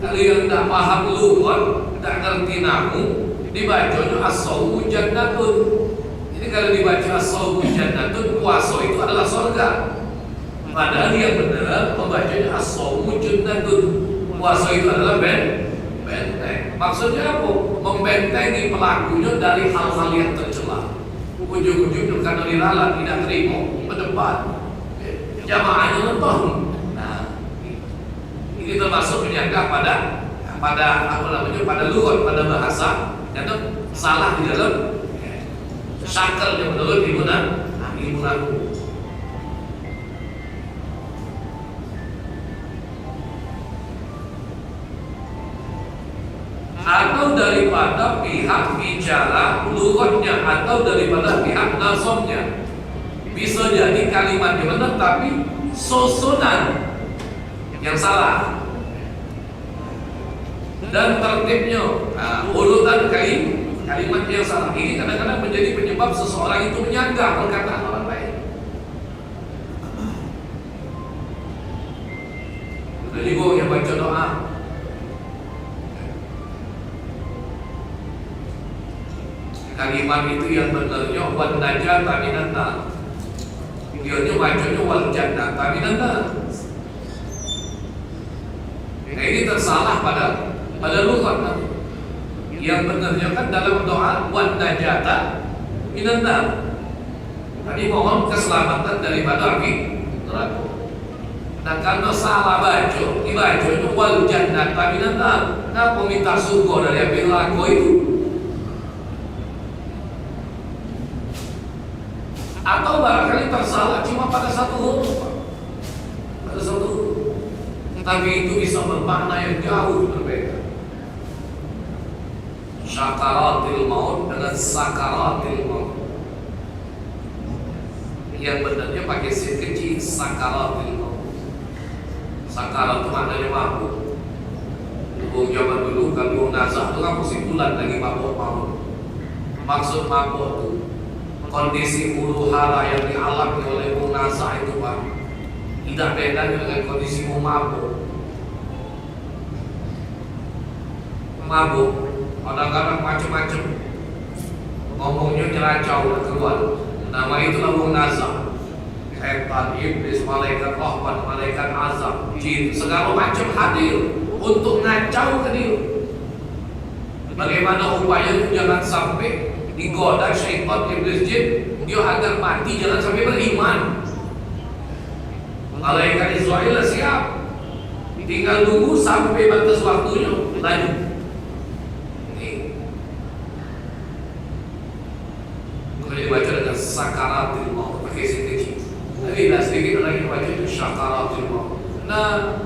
Kalau yang tak paham lughat, tak ngerti nahwu, dibacanya as-shaumu jannatun. Jadi kalau dibaca as-shaumu jannatun, puasa itu adalah surga. Padahal yang benar membacanya as-shaumu jannatun. Puasa itu adalah benteng. Maksudnya apa? Membentengi pelakunya dari hal-hal yang tercela. Ujung-ujungnya karena diralat tidak terima berdebat. Jamaahnya nonton. Nah, ini termasuk menyanggah pada lughat, pada bahasa, karena salah di dalam syakal yang menurut ilmu. Atau daripada pihak bicara lughatnya, atau daripada pihak nasabnya. Bisa jadi kalimatnya benar tapi susunan yang salah dan tertibnya, urutan kalimat yang salah. Ini kadang-kadang menjadi penyebab seseorang itu menyanggah perkataan orang lain. Jadi gue yang baca doa, kalimat itu yang benarnya wan najata minan nar. Dianya bacanya wal jannata minan nar. Nah, ini tersalah pada lughat. Yang benarnya kan dalam doa wan najata minan nar. Tadi mohon keselamatan daripada api neraka. Dan karena salah baca, dibacanya wal jannata minan nar. Kenapa minta surga dari api neraka itu? Atau barangkali tersalah cuma pada satu huruf, tapi itu bisa bermakna yang jauh berbeda. Syakaratil maut dengan sakaratil maut. Yang benarnya pakai sin kecil, sakaratil maut. Sakarat itu maknanya mabuk. Zaman dulu kalau nazar itu kan kesimpulan lagi mabuk. Maksud mabuk itu kondisi huru hara yang dialami oleh munazah itu Pak, tidak beda dengan kondisi mabuk. Mabuk kadang-kadang macam-macam, ngomongnya nyeracau keluar. Nama itulah munazah. Setan, iblis, malaikat rahmat, malaikat azab, jin, segala macam hadir untuk ngacau ke dia. Bagaimana upaya jangan sampai digoda syaitan iblis jin dia agar mati, jangan sampai beriman. Malaikat Israel siap, tinggal tunggu sampai batas waktunya lanjut. Kalau dibaca dengan sakaratul maut pakai sedikit. Tapi sedikit lagi baca itu sakaratul maut. Nah,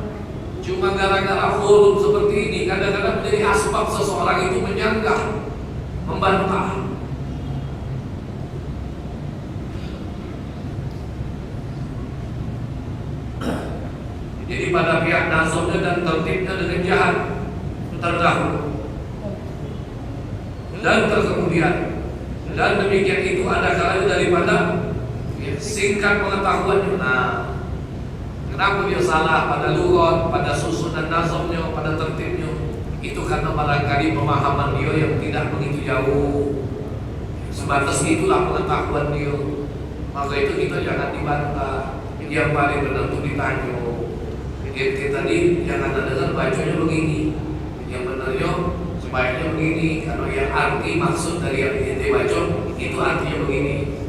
cuma gara-gara huruf seperti ini kadang-kadang menjadi asbab seseorang itu menyanggah, membantah. Jadi pada pihak nazomnya dan tertibnya dengan jahat terdahulu dan terkemudian, dan demikian itu ada kalanya daripada singkat pengetahuannya. Nah, kenapa dia salah pada lughat, pada susunan nazomnya, pada tertibnya? Itu karena barangkali pemahaman dia yang tidak begitu jauh. Sebatas itulah pengetahuan dia. Maka itu kita jangan dibantah. Yang paling benar itu ditanya. Kita tadi jangan dengar bacanya begini, yang benarnya sebaiknya begini. Kalau yang arti maksud dari yang kita baca itu artinya begini.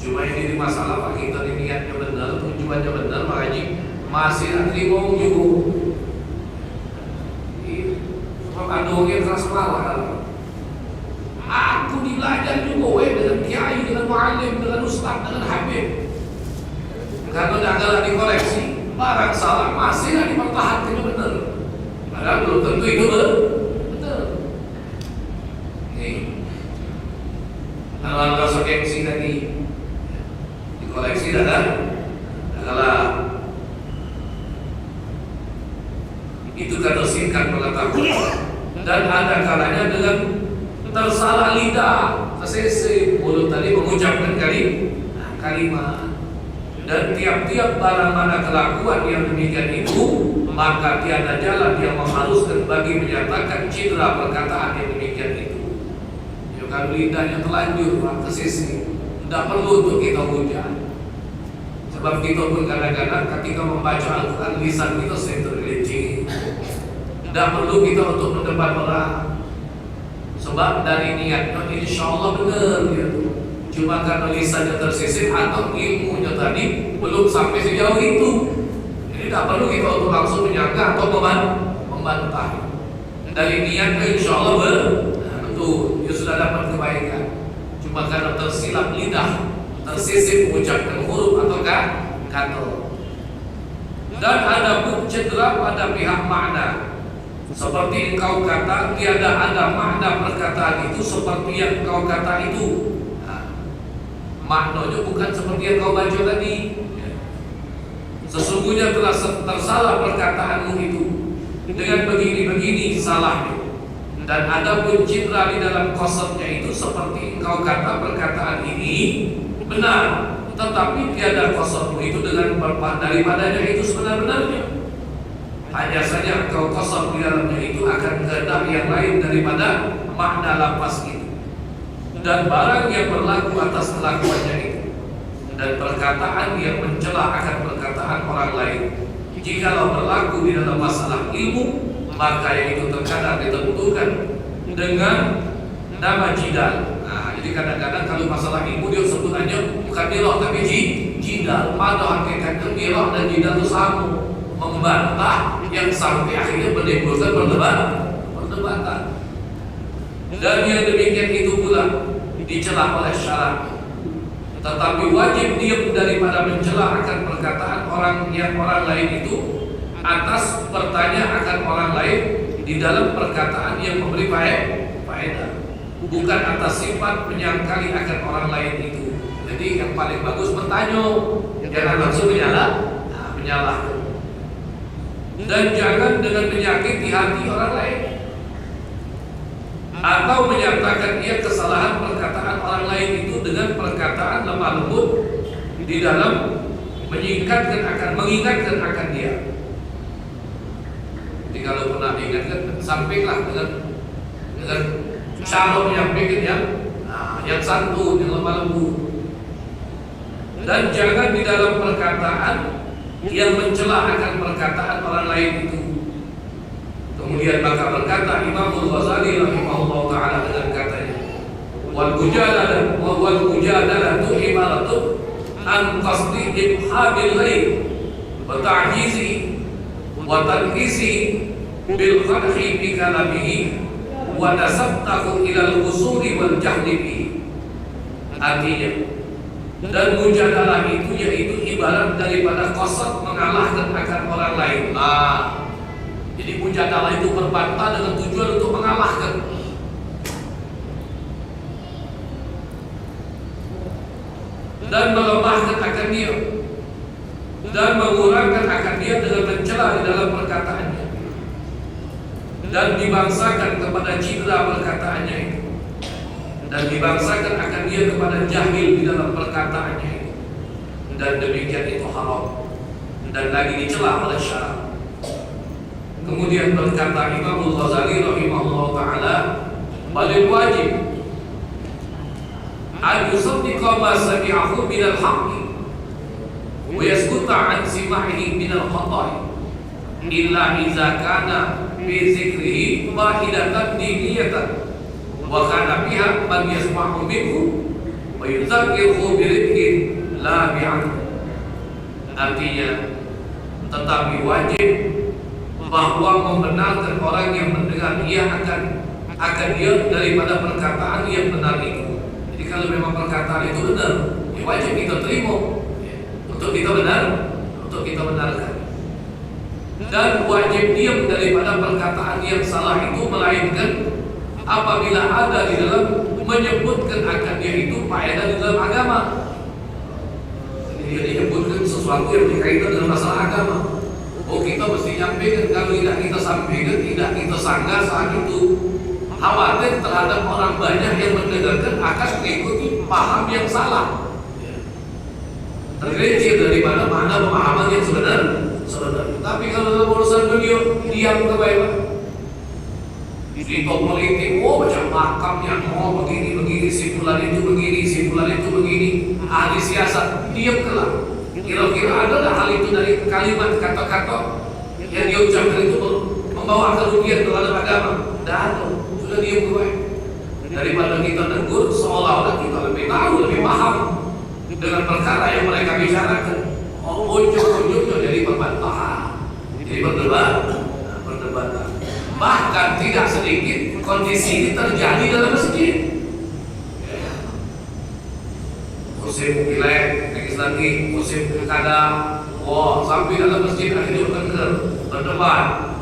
Cuma ini masalah Pak, kita niatnya benar, tujuannya benar, makanya masih nanti mau juga. Sebab ada orang yang keras kepala. Aku dibelajar juga dengan kiai, dengan muallim, dengan ustaz, dengan habib. Karena janganlah dikoreksi. Barang salah masih lah dipertahankan benar. Padahal belum tentu itu betul. Nih, kalau rasa gengsi tadi dikoleksi dah. Kalau itu kata singkat pengetahuan, dan ada kalanya dengan tersalah lidah, tersesat mulut tadi mengucapkan kalimat. Dan tiap-tiap barang mana kelakuan yang demikian itu, maka tiada jalan yang mengharuskan bagi menyatakan citra perkataan yang demikian itu. Ya, kalau lidahnya telanjur, tersisih, tidak perlu untuk kita hujan. Sebab kita pun kadang-kadang ketika membaca Al-Quran, lisan kita sering tergelincir. Tidak perlu kita untuk mendebat orang. Sebab dari niatnya insya Allah benar gitu. Cuma karena lisannya tersisih atau ilmunya tadi belum sampai sejauh itu. Jadi tidak perlu kita untuk langsung menyangka atau membantah. Dari niatnya insya Allah betul, dia sudah dapat kebaikan. Cuma karena tersilap lidah, tersisih mengucapkan huruf atau kata. Dan ada pun cedera pada pihak makna. Seperti engkau kata, tiada ada makna perkataan itu seperti yang engkau kata itu. Maknanya bukan seperti yang kau baca tadi. Sesungguhnya telah tersalah perkataanmu itu dengan begini-begini salahnya. Dan ada pun citra di dalam kosotnya itu seperti engkau kata perkataan ini benar, tetapi tiada kosotmu itu dengan daripadanya itu sebenar-benarnya. Hanya saja engkau kosot di dalamnya itu akan kehendak yang lain daripada makna lafaz itu. Dan barang yang berlaku atas kelakuannya itu, dan perkataan yang mencela akan perkataan orang lain, jikalau berlaku di dalam masalah ilmu, maka yang itu terkadang ditentukan dengan nama jidal. Nah, jadi kadang-kadang kalau masalah ilmu dia sebutannya bukan mirah tapi jidal. Pada hakikatnya mirah dan jidal itu sama, membantah yang sampai akhirnya menimbulkan perdebatan. Dan yang demikian itu pula dicela oleh syarat. Tetapi wajib diam daripada mencela akan perkataan orang lain itu atas bertanya akan orang lain di dalam perkataan yang memberi faedah, bukan atas sifat menyangkali akan orang lain itu. Jadi yang paling bagus bertanya, jangan langsung menyalahkan. Dan jangan dengan menyakiti hati orang lain atau menyatakan ia kesalahan perkataan orang lain itu dengan perkataan lemah lembut di dalam mengingatkan akan dia. Jadi kalau pernah diingatkan, sampailah dengan cara menyampaikan yang santun, yang lemah lembut. Dan jangan di dalam perkataan yang mencela akan perkataan orang lain itu. Kemudian maka berkata Imam Al-Ghazali rahimahullah ta'ala dengan katanya, wal mujadalah tu ibaratun an qasdi ibhabil ghaib wa ta'jizi wa tanqisi bil qadhi bi kalamihi wa tasabtahu ila al-qusuri wal jahdi bihi. Artinya, dan mujadalah itu yaitu ibarat daripada qasad mengalahkan akan orang lain. Jadi mujadalah itu berbantah dengan tujuan untuk mengalahkan. Dan melemahkan akan dia, dan mengurangkan akan dia dengan mencela di dalam perkataannya, dan dibangsakan kepada citra perkataannya itu, dan dibangsakan akan dia kepada jahil di dalam perkataannya itu, dan demikian itu haram dan lagi dicela oleh syara. Kemudian berkata Imam Al-Ghazali rahimahullah ta'ala, balil wajib an yusaddiqa ma sami'ahu minal haqqi wa yaskuta an sima'ihi minal khata'i illa iza kana bi zikrihi wahidatan diniyatan wa kana biha man yasma'u minhu wa yudzakiruhu birifqin la bi'an. Artinya, tetapi wajib bahwa membenarkan orang yang mendengar ia akan dia daripada perkataan yang benar itu. Jadi kalau memang perkataan itu benar, ya wajib kita terima untuk kita benarkan. Dan wajib diam daripada perkataan yang salah itu, melainkan apabila ada di dalam menyebutkan akan dia itu faedah di dalam agama. Jadi dia menyebutkan sesuatu yang berkaitan dengan masalah agama. Kita mesti nyampaikan. Kalau tidak kita sampaikan, tidak kita sanggah saat itu, khawatir terhadap orang banyak yang mendengarkan akan mengikuti paham yang salah, tergelincir daripada makna pemahaman yang sebenarnya. Tapi kalau dalam urusan dunia, diam kebaik. Di top politik, macam makamnya, begini, simpulan itu begini. Ahli siasat, diam kelak. Kira-kira ada hal itu dari kalimat kata-kata yang dia ucapkan itu membawa kerugian terhadap agama? Tidak ada, sudah diam kebaik. Daripada kita tegur seolah-olah kita lebih tahu, lebih paham dengan perkara yang mereka bicarakan. Ujung-ujungnya jadi perbantahan, jadi perdebatan. Bahkan tidak sedikit kondisi ini terjadi dalam masjid. Musim pilek, lagi musim pilkada, sampai dalam masjid akhirnya berdebat.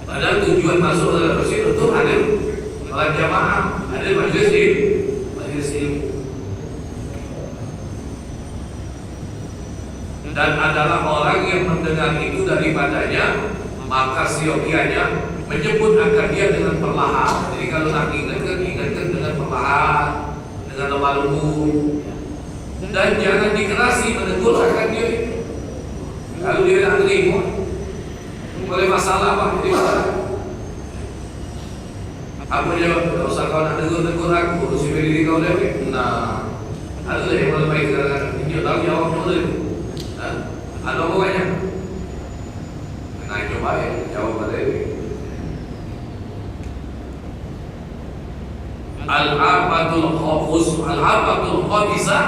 Padahal tujuan masuk dalam masjid untuk hadir sholat jamaah, hadir majlis ilmu. Dan adalah orang yang mendengar itu daripadanya, maka siokianya menyebut akan dia dengan perlahan. Jadi kalau nak ingatkan dengan perlahan, dengan lemah lembut. Dan jangan dikerasi menegur akan dia itu. Kalau dia tidak terima, boleh masalah apa? Jadi masalah. Apa jawab? Tidak usah kau nak tegur aku, urusi diri kau deh. Nah, ada yang boleh baik katakan. Dia tahu jawab boleh. Ada pokoknya. Nah, coba ya jawab boleh. Al-afatul khabisah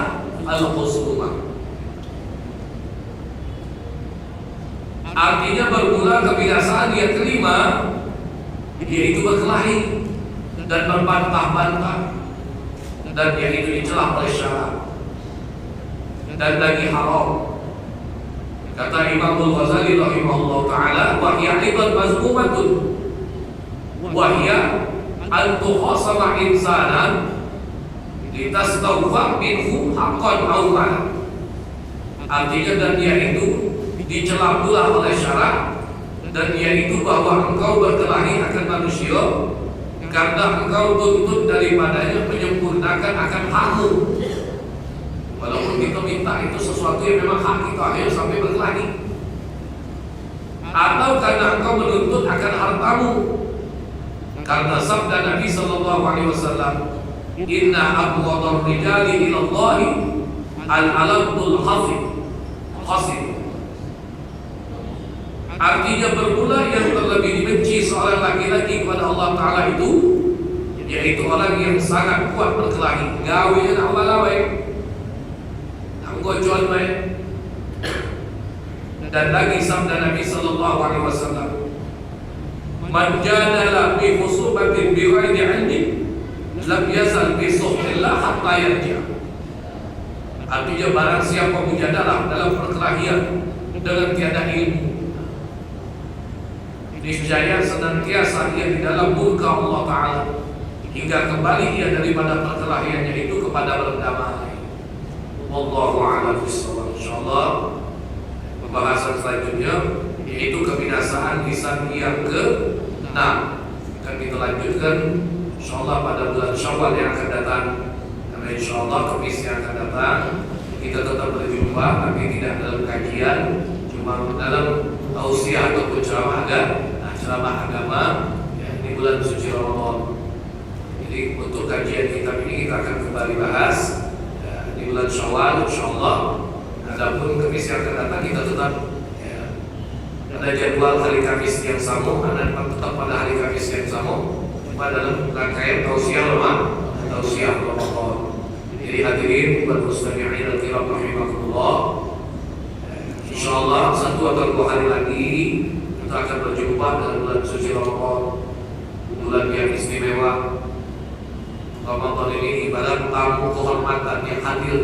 al-khusumah. Artinya bermula kebiasaan yang kelima, yaitu berkelahi dan berbantah-bantah, dan yaitu dicela oleh syara dan lagi haram. Kata Imam Al-Ghazali rahimahullah ta'ala, wahya aidan mazmumatun wahya an tukhasama insanan litastawfa minhu haqqan aw ma'an. Artinya, dan dia itu dicela pula oleh syara, dan dia itu bahwa engkau berkelahi akan manusia karena engkau tuntut daripadanya menyempurnakan akan hakmu. Walaupun kita minta itu sesuatu yang memang hak kita, ayo sampai berkelahi. Atau karena engkau menuntut akan hartamu, karena sabda Nabi sallallahu alaihi wasallam, inna abghadar rijali ila Allah al-alamul khasib. Artinya bermula yang terlebih dibenci seorang laki-laki kepada Allah Ta'ala itu, yaitu orang yang sangat kuat berkelahi. Gawe nak balawai, nak gocol baik. Dan lagi sabda Nabi sallallahu alaihi wasallam, "Man jadala bi khusubatin bi ghairi ilmin lam yazal bi suhtillah hatta yarji'." Artinya barang siapa mujadalah dalam perkelahian dengan tiada ilmu, niscaya senantiasa ia di dalam murka Allah Ta'ala hingga kembali ia daripada perkelahiannya itu kepada berdamai. Wallahu a'lam bishawab. Insyaallah pembahasan selanjutnya yaitu kebinasaan lisan yang ke-6 akan kita lanjutkan insyaallah pada bulan Syawal yang akan datang. Karena insyaallah Kamis yang akan datang kita tetap berjumpa, tapi tidak dalam kajian, cuma dalam tausiah atau ceramah agama ya, di bulan suci Ramadan. Jadi untuk kajian kitab ini kita akan kembali bahas ya, di bulan Syawal insyaallah. Adapun Kamis yang akan datang kita tetap ya, ada jadwal hari Kamis yang sama, dan tetap pada hari Kamis yang sama cuma dalam rangkaian tausiah Ramadan. Jadi hadirin wal mustami'in al-kiram rahimakumullah, insyaallah 1 atau 2 hari lagi kita akan berjumpa dalam bulan suci Ramadan, bulan yang istimewa. Ramadan ini ibarat tamu kehormatan yang hadir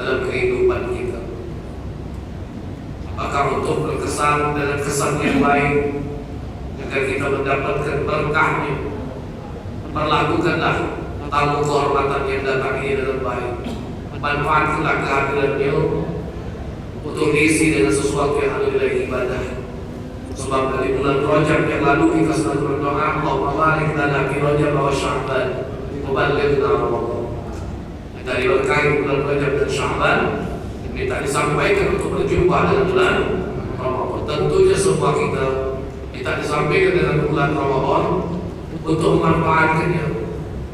dalam kehidupan kita. Maka untuk berkesan dengan kesan yang baik agar kita mendapatkan berkahnya, perlakukanlah tamu kehormatan yang datang ini dengan baik. Manfaatkanlah kehadirannya untuk diisi dengan sesuatu yang ada dari ibadah. Sebab dari bulan Rajab yang lalu kita selalu berdoa, Allahumma barik lana fi Rajab wa Sya'ban wa ballighna Ramadan. Dari berkah bulan Rajab dan Sya'ban minta disampaikan untuk berjumpa dengan bulan Ramadan. Tentunya semua kita minta disampaikan dengan bulan Ramadan untuk memanfaatkannya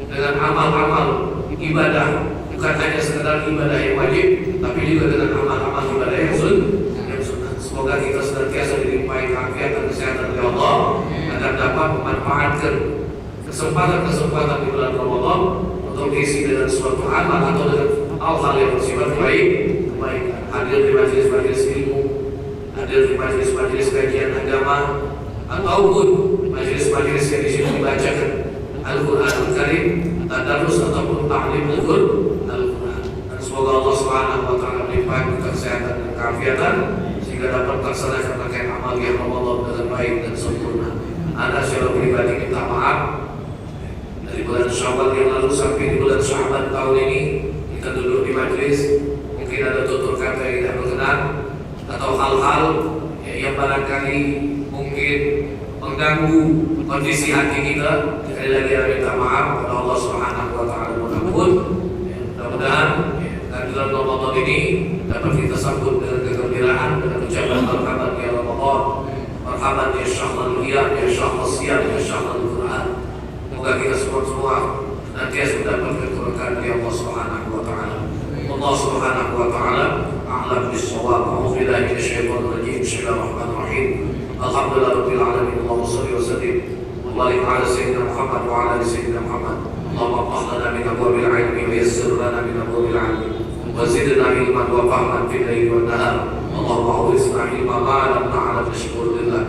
dengan amal-amal ibadah, bukan hanya sekedar ibadah yang wajib, tapi juga dengan amal-amal ibadah yang sunnah. Semoga kita senantiasa dilimpahi keafiatan dan kesehatan oleh Allah agar dapat memanfaatkan kesempatan di bulan Ramadan untuk diisi dengan suatu amal atau dengan hal-hal yang bersifat baik. Hadir di majelis-majelis ilmu, hadir di majelis-majelis kajian agama, ataupun majelis-majelis yang di sini dibacakan Al-Quranul Karim, tadarus ataupun ta'lim Al-Quran. Dan semoga Allah Subhanahu wa taala melimpahkan kesehatan dan keafiatan sehingga dapat terlaksanakan rangkaian amal yang Ramadan dengan baik dan sempurna. Anda secara pribadi minta maaf dari bulan Syawal yang lalu sampai di bulan Sya'ban tahun ini kita duduk di majelis, mungkin ada tutur kata yang tidak berkenan atau hal-hal yang barangkali mungkin mengganggu kondisi hati kita. Sekali lagi saya minta maaf kepada Allah Subhanahu wa taala. Mudah-mudahan dalam Ramadan ini dapat kita sambut dengan kegembiraan, dengan ucapan marhaban ya Ramadan, marhaban ya syahrul qiyam, ya syahrul siyam, ya syahrul Quran. Semoga kita semua nantiasa mendapatkan keberkahan dari Allah Subhanahu wa taala. Allah Subhanahu wa taala a'lam bis-shawab. A'udzu billahi minasyaitonir rajim. Bismillahirrahmanirrahim. Alhamdulillah rabbil alamin. Allahumma shalli wa sallim wa barik ala sayyidina Muhammad wa ala ali sayyidina Muhammad. Allahumma iftah lana min abwabil ilmi wa yassir lana min abwabil ilmi wa zidna ilman wa fahman fil layli wan nahar. Allahumma awrisna ilman ma lam na'lam nashkur billah.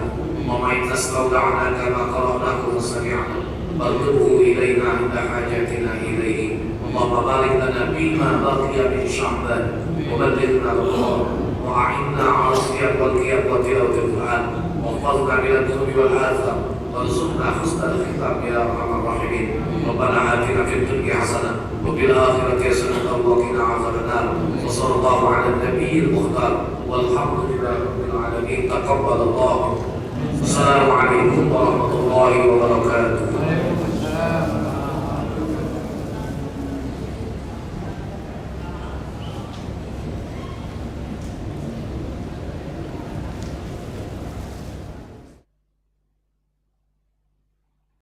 Allahumma inna astawda'na kama qara'nahu wa sami'na farduhu ilayna inda hajatina ilayhi. Allahumma barik lana bima baqiya min Sya'ban wa ballighna Ramadan wa a'inna 'ala siyam wal qiyam wa tilawatil Qur'an wa ihfazna min adh-dhunubi wal atham warzuqna husnal khitam ya arhamar rahimin. Rabbana atina fid dunya hasanah wa fil akhirati hasanah wa qina 'adzaban nar. Wa sallallahu 'ala an-nabiyyil mukhtar walhamdulillahi rabbil alamin. Taqabbalallahu. Assalamu alaikum warahmatullahi wabarakatuh.